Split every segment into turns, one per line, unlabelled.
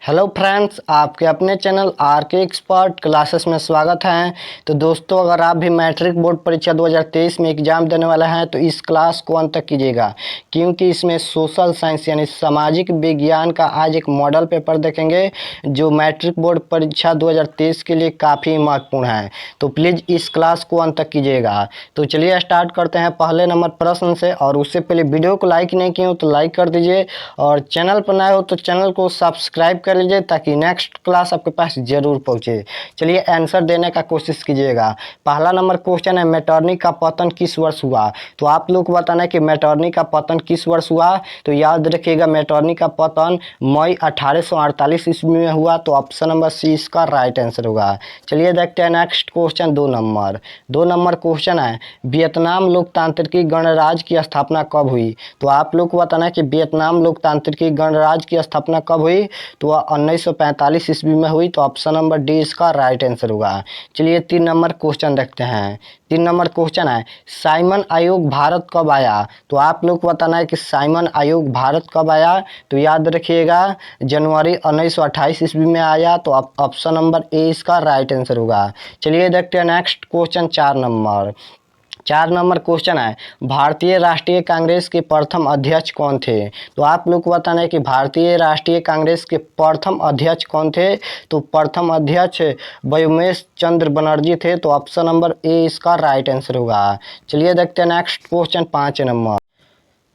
Hello friends, आपके अपने channel are के एक्सपर्ट क्लासेस में स्वागत है। तो दोस्तों, अगर आप भी मैट्रिक बोर्ड परीक्षा 2023 में एग्ज़ाम देने वाले हैं तो इस क्लास को अंत तक कीजिएगा, क्योंकि इसमें सोशल साइंस यानी सामाजिक विज्ञान का आज एक मॉडल पेपर देखेंगे जो मैट्रिक बोर्ड परीक्षा 2023 के लिए काफ़ी महत्वपूर्ण है। तो प्लीज़ इस क्लास को अंत तक कीजिएगा। तो चलिए स्टार्ट करते हैं पहले नंबर प्रश्न से। और उससे पहले वीडियो को लाइक नहीं किए हो तो लाइक कर दीजिए, और चैनल पर नए हो तो चैनल को सब्सक्राइब कर लीजिए ताकि नेक्स्ट क्लास आपके पास जरूर पहुंचे। चलिए आंसर देने का कोशिश कीजिएगा। पहला नंबर क्वेश्चन है, मेटरनी का पतन किस वर्ष हुआ? तो आप लोग को बताना है कि मेटरनी का पतन किस वर्ष हुआ। तो याद रखिएगा, मेटरनी का पतन मई 1848 ईस्वी में हुआ। तो ऑप्शन नंबर सी इसका राइट आंसर होगा। चलिए देखते हैं नेक्स्ट क्वेश्चन। दो नंबर क्वेश्चन है, वियतनाम लोकतांत्रिक गणराज्य की स्थापना कब हुई? तो आप लोग को बताना है कि वियतनाम लोकतांत्रिक गणराज्य की स्थापना कब हुई? तो वह 1945 ईस्वी में हुई। तो ऑप्शन नंबर डी इसका राइट आंसर होगा। चलिए 3 नंबर क्वेश्चन देखते हैं। 3 नंबर क्वेश्चन है, साइमन आयोग भारत कब आया? तो आप लोग को बताना है कि साइमन आयोग भारत कब आया। तो याद रखिएगा, जनवरी 1928 ईस्वी में आया। तो ऑप्शन नंबर ए इसका राइट आंसर होगा। चलिए देखते हैं नेक्स्ट क्वेश्चन। 4 नंबर क्वेश्चन है, भारतीय राष्ट्रीय कांग्रेस के प्रथम अध्यक्ष कौन थे? तो आप लोग को बताना है कि भारतीय राष्ट्रीय कांग्रेस के प्रथम अध्यक्ष कौन थे। तो प्रथम अध्यक्ष व्योमेश चंद्र बनर्जी थे। तो ऑप्शन नंबर ए इसका राइट आंसर होगा। चलिए देखते हैं नेक्स्ट क्वेश्चन। 5 नंबर।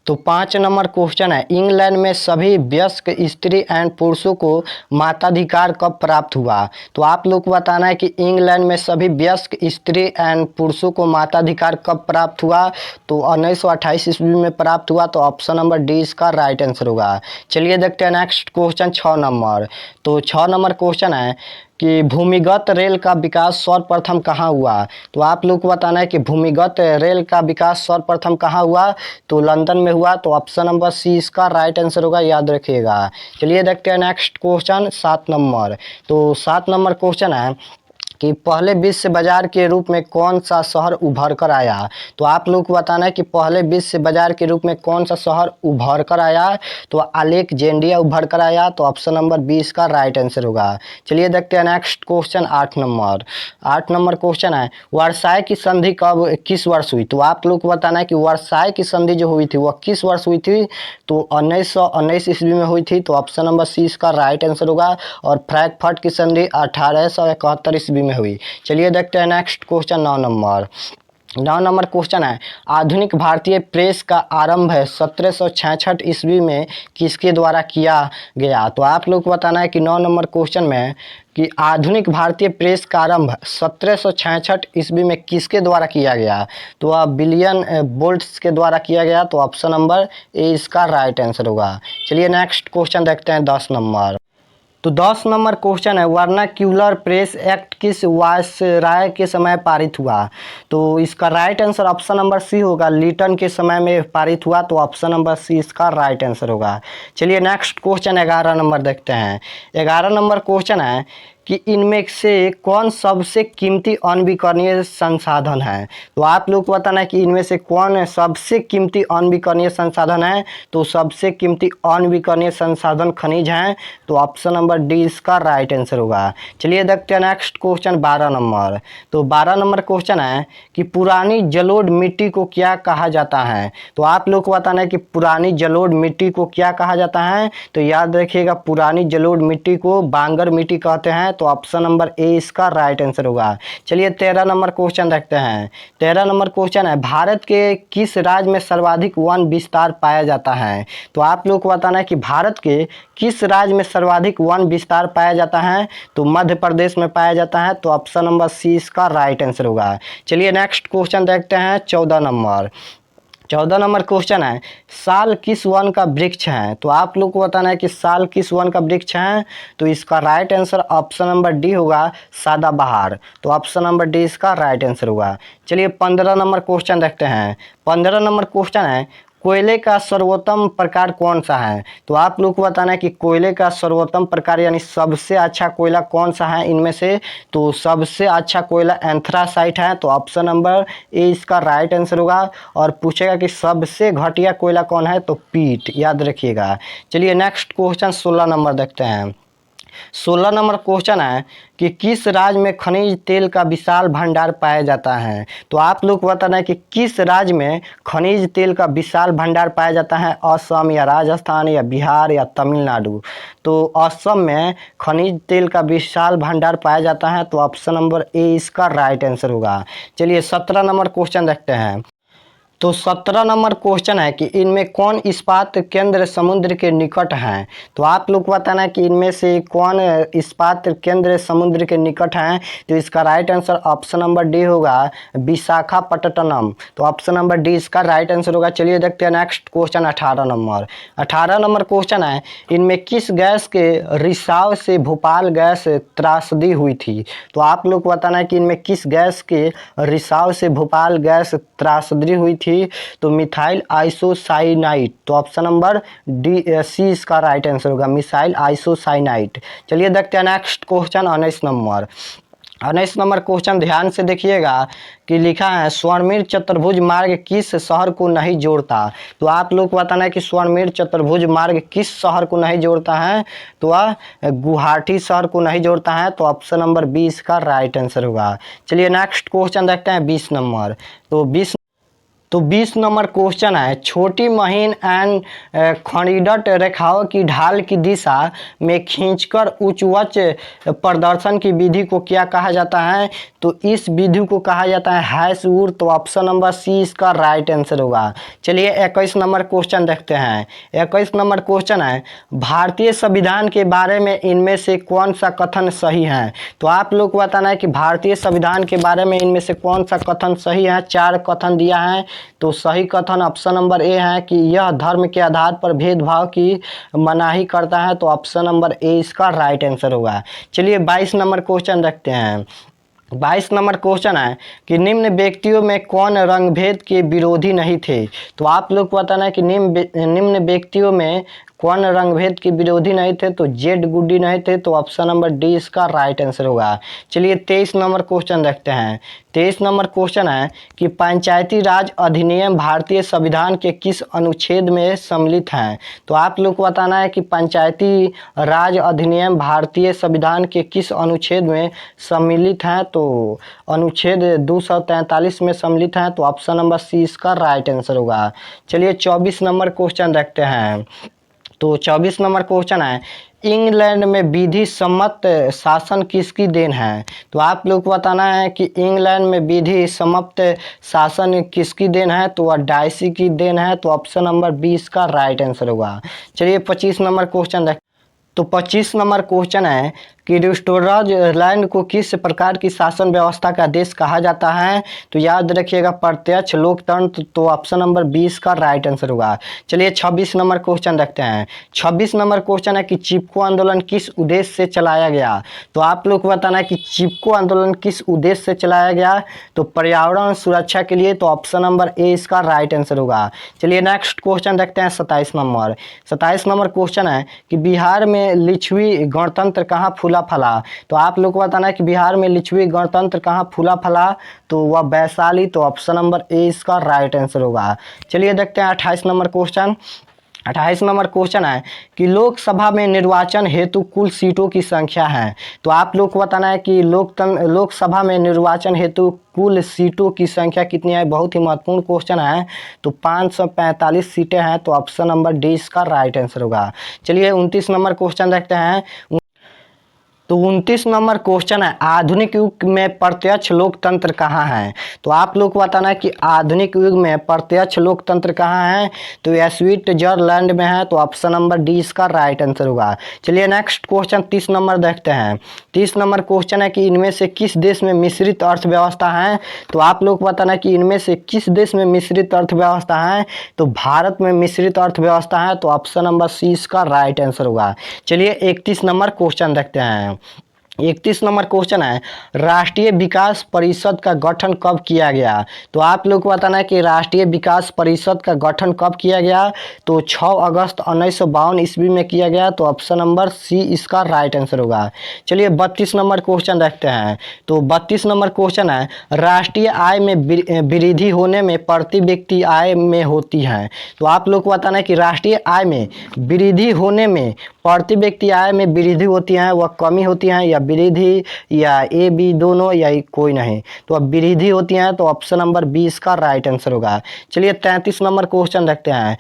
तो 5 नंबर क्वेश्चन है, इंग्लैंड में सभी वयस्क स्त्री एंड पुरुषों को मताधिकार कब प्राप्त हुआ? तो आप लोग को बताना है कि इंग्लैंड में सभी वयस्क स्त्री एंड पुरुषों को मताधिकार कब प्राप्त हुआ। तो 1928 ईस्वी में प्राप्त हुआ। तो ऑप्शन नंबर डी इसका राइट आंसर होगा। चलिए देखते हैं नेक्स्ट क्वेश्चन। 6 नंबर। तो 6 नंबर क्वेश्चन है कि भूमिगत रेल का विकास सर्वप्रथम कहाँ हुआ? तो आप लोग को बताना है कि भूमिगत रेल का विकास सर्वप्रथम कहाँ हुआ। तो लंदन में हुआ। तो ऑप्शन नंबर सी इसका राइट आंसर होगा, याद रखिएगा। चलिए देखते हैं नेक्स्ट क्वेश्चन। 7 नंबर। तो 7 नंबर क्वेश्चन है कि पहले विश्व बाजार के रूप में कौन सा शहर उभर कर आया? तो आप लोग को बताना है कि पहले विश्व बाजार के रूप में कौन सा शहर उभर कर आया। तो अलेक्जेंड्रिया उभर कर आया। तो ऑप्शन नंबर 20 का राइट आंसर होगा। चलिए देखते हैं next question. 8 number. 8 number question है, वर्साय की संधि कब किस वर्ष हुई? तो आप लोग को बताना है कि वर्साय की संधि जो हुई थी वह किस वर्ष हुई थी। तो 1919 ईस्वी में हुई थी। तो ऑप्शन नंबर सी इसका राइट आंसर होगा। और फ्रैंकफर्ट की संधि 1871 ईस्वी में हुई। चलिए देखते हैं next question. 9 number. 9 number question है, आधुनिक भारतीय प्रेस का आरंभ 1766 ईस्वी में किसके द्वारा किया गया? तो आप लोग को बताना है कि 9 नंबर क्वेश्चन में कि आधुनिक भारतीय प्रेस का आरंभ 1766 ईस्वी में किसके द्वारा किया गया? तो विलियम बोल्ट्स के द्वारा किया गया। तो ऑप्शन नंबर ए इसका राइट आंसर होगा। चलिए नेक्स्ट क्वेश्चन देखते हैं। 10 नंबर। तो 10 नंबर क्वेश्चन है, वर्नाक्यूलर प्रेस एक्ट किस वायसराय के समय पारित हुआ? तो इसका right answer option number C होगा, लिटन के समय में पारित हुआ। तो ऑप्शन नंबर सी इसका राइट आंसर होगा। चलिए नेक्स्ट क्वेश्चन 11 नंबर देखते हैं। 11 नंबर क्वेश्चन है कि इनमें से कौन सबसे कीमती अनविकरणीय संसाधन है? तो आप लोग को बताना है कि इनमें से कौन सबसे कीमती अनविकरणीय संसाधन है। तो सबसे कीमती अनविकरणीय संसाधन खनिज हैं। तो ऑप्शन नंबर डी इसका राइट आंसर होगा। चलिए देखते हैं नेक्स्ट क्वेश्चन। 12 नंबर। तो 12 नंबर क्वेश्चन है कि पुरानी जलोढ़ मिट्टी को क्या कहा जाता है? तो आप लोग को बताना है कि पुरानी जलोढ़ मिट्टी को क्या कहा जाता है। तो याद रखिएगा, पुरानी जलोढ़ मिट्टी को बांगर मिट्टी कहते हैं। तो ऑप्शन नंबर ए इसका राइट आंसर होगा। चलिए 13 नंबर क्वेश्चन देखते हैं। 13 नंबर क्वेश्चन है, भारत के किस राज्य में सर्वाधिक वन विस्तार पाया जाता है? तो आप लोग को बताना है कि भारत के किस राज्य में सर्वाधिक वन विस्तार पाया जाता है। तो मध्य प्रदेश में पाया जाता है। तो ऑप्शन नंबर सी इसका राइट आंसर होगा। चलिए नेक्स्ट क्वेश्चन देखते हैं। 14 नंबर। 14 नंबर क्वेश्चन है, साल किस वन का वृक्ष है? तो आप लोग को बताना है कि साल किस वन का वृक्ष है। तो इसका right answer option number D होगा, सदाबहार। तो ऑप्शन नंबर डी इसका राइट आंसर होगा। चलिए 15 नंबर क्वेश्चन देखते हैं। 15 नंबर क्वेश्चन है, कोयले का सर्वोत्तम प्रकार कौन सा है? तो आप लोग को बताना है कि कोयले का सर्वोत्तम प्रकार यानी सबसे अच्छा कोयला कौन सा है इनमें से। तो सबसे अच्छा कोयला एंथ्रासाइट है। तो ऑप्शन नंबर ए इसका राइट आंसर होगा। और पूछेगा कि सबसे घटिया कोयला कौन है? तो पीट, याद रखिएगा। चलिए नेक्स्ट क्वेश्चन 16 नंबर देखते हैं। 16 नंबर क्वेश्चन है कि किस राज्य में खनिज तेल का विशाल भंडार पाया जाता है। तो आप लोग को बताना है कि किस राज्य में खनिज तेल का विशाल भंडार पाया जाता है, असम या राजस्थान या बिहार या तमिलनाडु। तो असम में खनिज तेल का विशाल भंडार पाया जाता है, तो ऑप्शन नंबर ए इसका राइट आंसर होगा। चलिए 17 नंबर क्वेश्चन देखते हैं। तो 17 नंबर क्वेश्चन है कि इनमें कौन इस्पात केंद्र समुद्र के निकट हैं। तो आप लोग को बताना है कि इनमें से कौन इस्पात केंद्र समुद्र के निकट हैं। तो इसका right answer option number D होगा, विशाखापट्टनम। तो ऑप्शन नंबर डी इसका राइट आंसर होगा। चलिए देखते हैं नेक्स्ट क्वेश्चन 18 नंबर क्वेश्चन है, इनमें किस गैस के रिसाव से भोपाल गैस त्रासदी हुई थी। तो आप लोग को बताना है कि इनमें किस गैस के रिसाव से भोपाल गैस त्रासदी हुई थी। तो मिथाइल आइसोसाइनाइड। तो ऑप्शन नंबर डी सी इसका राइट आंसर होगा, मिथाइल आइसोसाइनाइड। चलिए देखते हैं नेक्स्ट क्वेश्चन 19 नंबर क्वेश्चन ध्यान से देखिएगा कि लिखा है स्वर्णमीर चतुर्भुज मार्ग किस शहर को नहीं जोड़ता। तो आप लोग को बताना है कि स्वर्णमीर चतुर्भुज मार्ग किस शहर को नहीं जोड़ता है। तो वह गुवाहाटी शहर को नहीं जोड़ता है। तो ऑप्शन नंबर 20 का राइट आंसर होगा। चलिए नेक्स्ट क्वेश्चन देखते हैं 20 नंबर। तो 20 नंबर क्वेश्चन है, छोटी महीन एंड खंडित रेखाओं की ढाल की दिशा में खींचकर उच्चवच प्रदर्शन की विधि को क्या कहा जाता है। तो इस विधि को कहा जाता है हैशवुड। तो ऑप्शन नंबर सी इसका राइट आंसर होगा। चलिए 21 नंबर क्वेश्चन देखते हैं। 21 नंबर क्वेश्चन है, भारतीय संविधान के बारे में इनमें से कौन सा कथन सही है। तो आप लोग को बताना है कि भारतीय संविधान के बारे में इनमें से कौन सा कथन सही है। 4 कथन दिया है। तो सही कथन ऑप्शन नंबर ए है कि यह धर्म के आधार पर भेदभाव की मनाही करता है। तो ऑप्शन नंबर ए इसका राइट आंसर होगा। चलिए 22 नंबर क्वेश्चन देखते हैं। 22 नंबर क्वेश्चन है कि निम्न व्यक्तियों में कौन रंगभेद के विरोधी नहीं थे। तो आप लोग को बताना है कि निम्न व्यक्तियों में कौन रंगभेद के विरोधी नहीं थे। तो जेड गुड्डी नहीं थे। तो ऑप्शन नंबर डी इसका राइट आंसर होगा। चलिए 23 नंबर क्वेश्चन देखते हैं। 23 नंबर क्वेश्चन है कि पंचायती राज अधिनियम भारतीय संविधान के किस अनुच्छेद में सम्मिलित हैं। तो आप लोग को बताना है कि पंचायती राज अधिनियम भारतीय संविधान के किस अनुच्छेद में सम्मिलित हैं। तो अनुच्छेद 243 में सम्मिलित हैं। तो ऑप्शन नंबर सी इसका राइट आंसर होगा। चलिए 24 नंबर क्वेश्चन देखते हैं। तो 24 नंबर क्वेश्चन है, इंग्लैंड में विधि सम्मत शासन किसकी देन है। तो आप लोग को बताना है कि इंग्लैंड में विधि सम्मत शासन किसकी देन है। तो वह डाइसी की देन है। तो ऑप्शन नंबर 20 का राइट आंसर होगा। चलिए 25 नंबर क्वेश्चन देख। तो 25 नंबर क्वेश्चन है कि स्विट्जरलैंड को किस प्रकार की शासन व्यवस्था का देश कहा जाता है। तो याद रखिएगा प्रत्यक्ष लोकतंत्र। तो ऑप्शन नंबर 20 का राइट आंसर होगा। चलिए 26 नंबर क्वेश्चन देखते हैं। 26 नंबर क्वेश्चन है कि चिपको आंदोलन किस उद्देश्य से चलाया गया। तो आप लोग को बताना है कि चिपको आंदोलन किस उद्देश्य से चलाया गया। तो पर्यावरण सुरक्षा के लिए। तो ऑप्शन नंबर ए इसका राइट आंसर होगा। चलिए नेक्स्ट क्वेश्चन देखते हैं 27 नंबर। 27 नंबर क्वेश्चन है कि बिहार में लिच्छवी गणतंत्र कहाँ फूला फला। तो आप लोग को बताना है कि बिहार में लिच्छवी गणतंत्र कहाँ फूला फला। तो वह वैशाली। तो ऑप्शन नंबर ए इसका राइट आंसर होगा। चलिए देखते हैं 28 नंबर क्वेश्चन। 28 नंबर क्वेश्चन है कि लोकसभा में निर्वाचन हेतु कुल सीटों की संख्या है। तो आप लोग को बताना है कि लोकसभा में निर्वाचन हेतु कुल सीटों की संख्या कितनी है। बहुत ही महत्वपूर्ण क्वेश्चन है। तो 545 सीटें हैं। तो ऑप्शन नंबर डी इसका राइट आंसर होगा। चलिए 29 नंबर क्वेश्चन देखते हैं। तो 29 नंबर क्वेश्चन है, आधुनिक युग में प्रत्यक्ष लोकतंत्र कहाँ है। तो आप लोग को बताना है कि आधुनिक युग में प्रत्यक्ष लोकतंत्र कहाँ है। तो यह स्विट्जरलैंड में है। तो ऑप्शन नंबर डी इसका राइट आंसर होगा। चलिए नेक्स्ट क्वेश्चन 30 नंबर देखते हैं। 30 नंबर क्वेश्चन है कि इनमें से किस देश में मिश्रित अर्थव्यवस्था है। तो आप लोग को बताना है कि इनमें से किस देश में मिश्रित अर्थव्यवस्था है। तो भारत में मिश्रित अर्थव्यवस्था है। तो ऑप्शन नंबर सी इसका राइट आंसर होगा। चलिए 31 नंबर क्वेश्चन देखते हैं। 31 नंबर क्वेश्चन है, राष्ट्रीय विकास परिषद का गठन कब किया गया? तो आप लोग को बताना है कि राष्ट्रीय विकास परिषद का गठन कब किया गया। तो 6 अगस्त 1952 ईस्वी में किया गया। तो ऑप्शन नंबर सी इसका राइट आंसर होगा। चलिए 32 नंबर क्वेश्चन देखते हैं। तो 32 नंबर क्वेश्चन है, राष्ट्रीय आय में वृद्धि होने में प्रति व्यक्ति आय में होती है। तो आप लोग को बताना है कि राष्ट्रीय आय में वृद्धि होने में प्रति व्यक्ति आय में वृद्धि होती है, वह कमी होती है, या वृद्धि, या ए बी दोनों, या कोई नहीं। तो अब वृद्धि होती है। तो ऑप्शन नंबर बी इसका राइट आंसर होगा। चलिए 33 नंबर क्वेश्चन देखते हैं।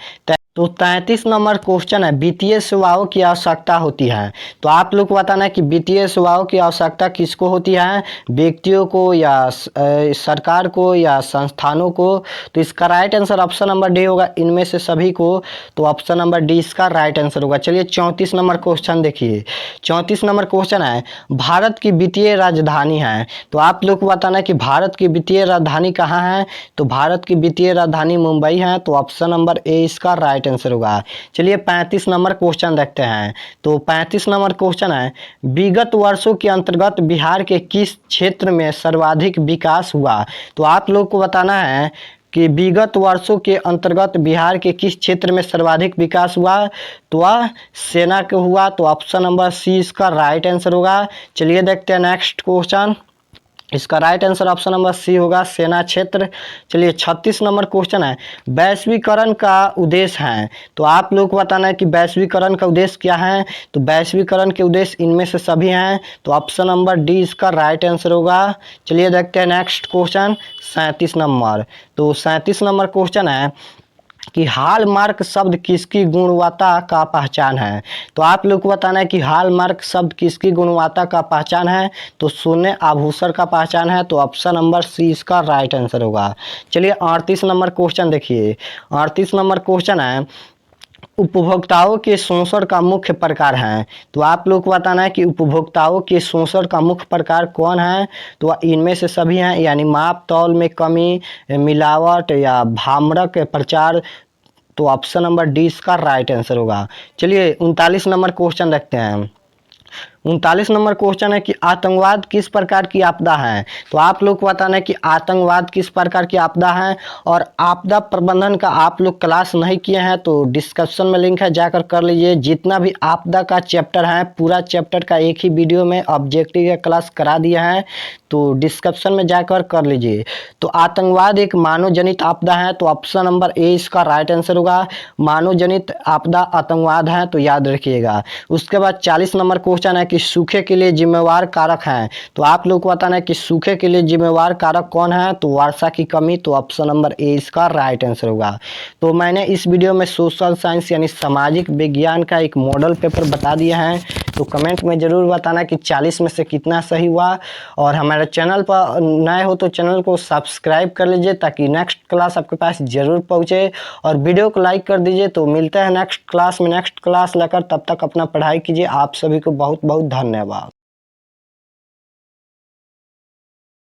तो 33 नंबर क्वेश्चन है, वित्तीय सेवाओं की आवश्यकता होती है। तो आप लोग को बताना है कि वित्तीय सेवाओं की आवश्यकता किसको होती है, व्यक्तियों को, या सरकार को, या संस्थानों को। तो इसका right answer option number D होगा, इनमें से सभी को। तो ऑप्शन नंबर डी इसका राइट आंसर होगा। चलिए 34 नंबर क्वेश्चन देखिए। 34 नंबर क्वेश्चन है, भारत की वित्तीय राजधानी है। तो आप लोग को बताना है कि भारत की वित्तीय राजधानी कहाँ है। तो भारत की वित्तीय राजधानी मुंबई है। तो ऑप्शन नंबर ए इसका राइट आंसर होगा। चलिए 35 नंबर क्वेश्चन देखते हैं। तो 35 नंबर क्वेश्चन है, विगत वर्षों के अंतर्गत बिहार के किस क्षेत्र में सर्वाधिक विकास हुआ? तो आप लोग को बताना है कि विगत वर्षों के अंतर्गत बिहार के किस क्षेत्र में सर्वाधिक विकास हुआ। तो वह सेना के हुआ। तो ऑप्शन नंबर सी इसका राइट आंसर होगा। चलिए देखते हैं नेक्स्ट क्वेश्चन। इसका right answer option number C होगा, सेना क्षेत्र। चलिए 36 नंबर क्वेश्चन है, वैश्वीकरण का उद्देश्य है। तो आप लोग को बताना है कि वैश्वीकरण का उद्देश्य क्या है। तो वैश्वीकरण के उद्देश्य इनमें से सभी हैं। तो ऑप्शन नंबर डी इसका राइट आंसर होगा। चलिए देखते हैं नेक्स्ट क्वेश्चन 37 नंबर। तो 37 नंबर क्वेश्चन है कि हॉलमार्क शब्द किसकी गुणवत्ता का पहचान है। तो आप लोग को बताना है कि हॉलमार्क शब्द किसकी गुणवत्ता का पहचान है। तो सोने आभूषण का पहचान है। तो ऑप्शन नंबर सी इसका राइट आंसर होगा। चलिए 38 नंबर क्वेश्चन देखिए। 38 नंबर क्वेश्चन है, उपभोक्ताओं के शोषण का मुख्य प्रकार है। तो आप लोग को बताना है कि उपभोक्ताओं के शोषण का मुख्य प्रकार कौन है। तो इनमें से सभी हैं, यानी माप तौल में कमी, मिलावट, या भ्रामक प्रचार। तो ऑप्शन नंबर डी इसका राइट आंसर होगा। चलिए 39 नंबर क्वेश्चन देखते हैं। 39 नंबर क्वेश्चन है कि आतंकवाद किस प्रकार की आपदा है। तो आप लोग को बताना है कि आतंकवाद किस प्रकार की आपदा है। और आपदा प्रबंधन का आप लोग क्लास नहीं किए हैं तो डिस्क्रिप्शन में लिंक है, जाकर कर लीजिए। जितना भी आपदा का चैप्टर है, पूरा चैप्टर का एक ही वीडियो में ऑब्जेक्टिव का क्लास करा दिया है। तो डिस्क्रिप्शन में जाकर कर लीजिए। तो आतंकवाद एक मानव जनित आपदा है। तो ऑप्शन नंबर ए इसका राइट आंसर होगा। मानव जनित आपदा आतंकवाद है, तो याद रखिएगा। उसके बाद 40 नंबर क्वेश्चन है कि सूखे के लिए जिम्मेवार कारक हैं। तो आप लोग को बताना है कि सूखे के लिए जिम्मेवार कारक कौन है। तो वर्षा की कमी। तो ऑप्शन नंबर ए इसका राइट आंसर होगा। तो मैंने इस वीडियो में सोशल साइंस यानी सामाजिक विज्ञान का एक मॉडल पेपर बता दिया है। तो कमेंट में ज़रूर बताना कि 40 में से कितना सही हुआ। और हमारे चैनल पर नए हो तो चैनल को सब्सक्राइब कर लीजिए, ताकि नेक्स्ट क्लास आपके पास ज़रूर पहुँचे। और वीडियो को लाइक कर दीजिए। तो मिलते हैं नेक्स्ट क्लास में, नेक्स्ट क्लास लेकर। तब तक अपना पढ़ाई कीजिए। आप सभी को बहुत बहुत धन्यवाद।